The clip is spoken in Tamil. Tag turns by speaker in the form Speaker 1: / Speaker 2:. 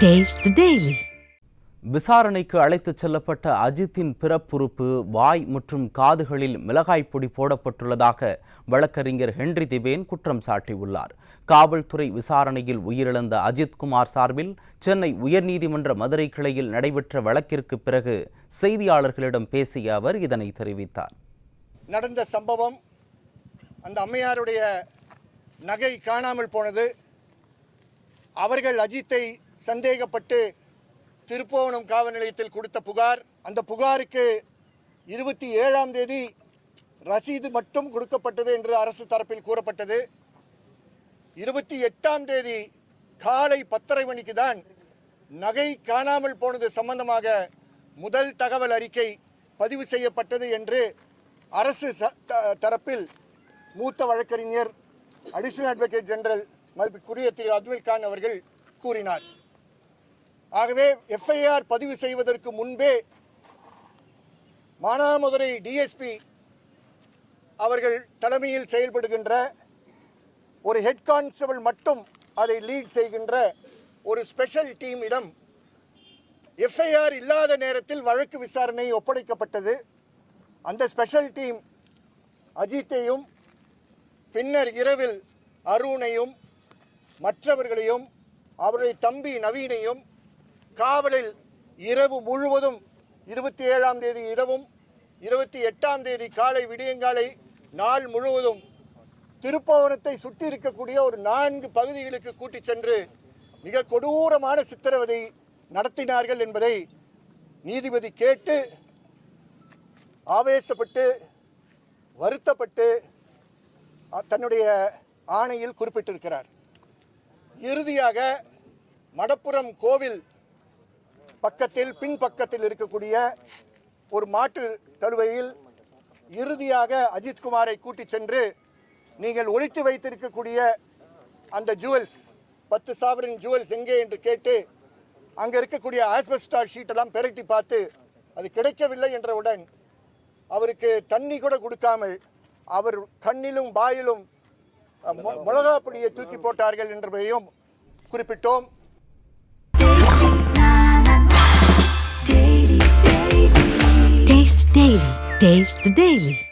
Speaker 1: Taste the Daily.
Speaker 2: விசாரணைக்கு அழைத்துச் செல்லப்பட்ட அஜித்தின் பிறப்புறுப்பு, வாய் மற்றும் காதுகளில் மிளகாய் பொடி போடப்பட்டுள்ளதாக வழக்கறிஞர் ஹென்றி திபேன் குற்றம் சாட்டியுள்ளார். காவல்துறை விசாரணையில் உயிரிழந்த அஜித்குமார் சார்பில் சென்னை உயர்நீதிமன்ற மதுரை கிளையில் நடைபெற்ற வழக்கிற்கு பிறகு செய்தியாளர்களிடம் பேசிய அவர் இதனை தெரிவித்தார்.
Speaker 3: நடந்த சம்பவம், அந்த அம்மையாருடைய நகை காணாமல் போனது, அவர்கள் அஜித்தை சந்தேகப்பட்டு திருப்புவனம் காவல் நிலையத்தில் கொடுத்த புகார், அந்த புகாருக்கு 27ஆம் தேதி ரசீது மட்டும் கொடுக்கப்பட்டது என்று அரசு தரப்பில் கூறப்பட்டது. 28ஆம் தேதி காலை 10:30 மணிக்கு தான் நகை காணாமல் போனது சம்பந்தமாக முதல் தகவல் அறிக்கை பதிவு செய்யப்பட்டது என்று அரசு தரப்பில் மூத்த வழக்கறிஞர் அடிஷனல் அட்வொகேட் ஜெனரல் மதிப்புக்குரிய திரு அத்வில் கான் அவர்கள் கூறினார். ஆகவே எஃப்ஐஆர் பதிவு செய்வதற்கு முன்பே மானாமதுரை டிஎஸ்பி அவர்கள் தலைமையில் செயல்படுகின்ற ஒரு ஹெட் கான்ஸ்டபிள் மட்டும் அதை லீட் செய்கின்ற ஒரு ஸ்பெஷல் டீமிடம் எஃப்ஐஆர் இல்லாத நேரத்தில் வழக்கு விசாரணை ஒப்படைக்கப்பட்டது. அந்த ஸ்பெஷல் டீம் அஜித்தையும் பின்னர் இரவில் அருணையும் மற்றவர்களையும் அவருடைய தம்பி நவீனையும் காவலில் இரவு முழுவதும் 27ஆம் தேதி இரவும் 28ஆம் தேதி காலை விடியங்காலை நாள் முழுவதும் திருப்புவனத்தை சுற்றி இருக்கக்கூடிய ஒரு 4 பகுதிகளுக்கு கூட்டிச் சென்று மிக கொடூரமான சித்திரவதை நடத்தினார்கள் என்பதை நீதிபதி கேட்டு ஆவேசப்பட்டு வருத்தப்பட்டு தன்னுடைய ஆணையில் குறிப்பிட்டிருக்கிறார். இறுதியாக மடப்புரம் கோவில் பக்கத்தில் பின்பக்கத்தில் இருக்கக்கூடிய ஒரு மாட்டு தழுவையில் இறுதியாக அஜித்குமாரை கூட்டிச் சென்று நீங்கள் ஒளித்து வைத்திருக்கக்கூடிய அந்த ஜுவல்ஸ் 10 சாவரின் ஜுவல்ஸ் எங்கே என்று கேட்டு அங்கே இருக்கக்கூடிய ஆஸ்பெஸ்டார் ஷீட்டெல்லாம் பெரட்டி பார்த்து அது கிடைக்கவில்லை என்றவுடன் அவருக்கு தண்ணி கூட கொடுக்காமல் அவர் கண்ணிலும் வாயிலும் மிளகாப்பொடியை தூக்கி போட்டார்கள் என்பதையும் குறிப்பிட்டோம்.
Speaker 1: Taste the Daily.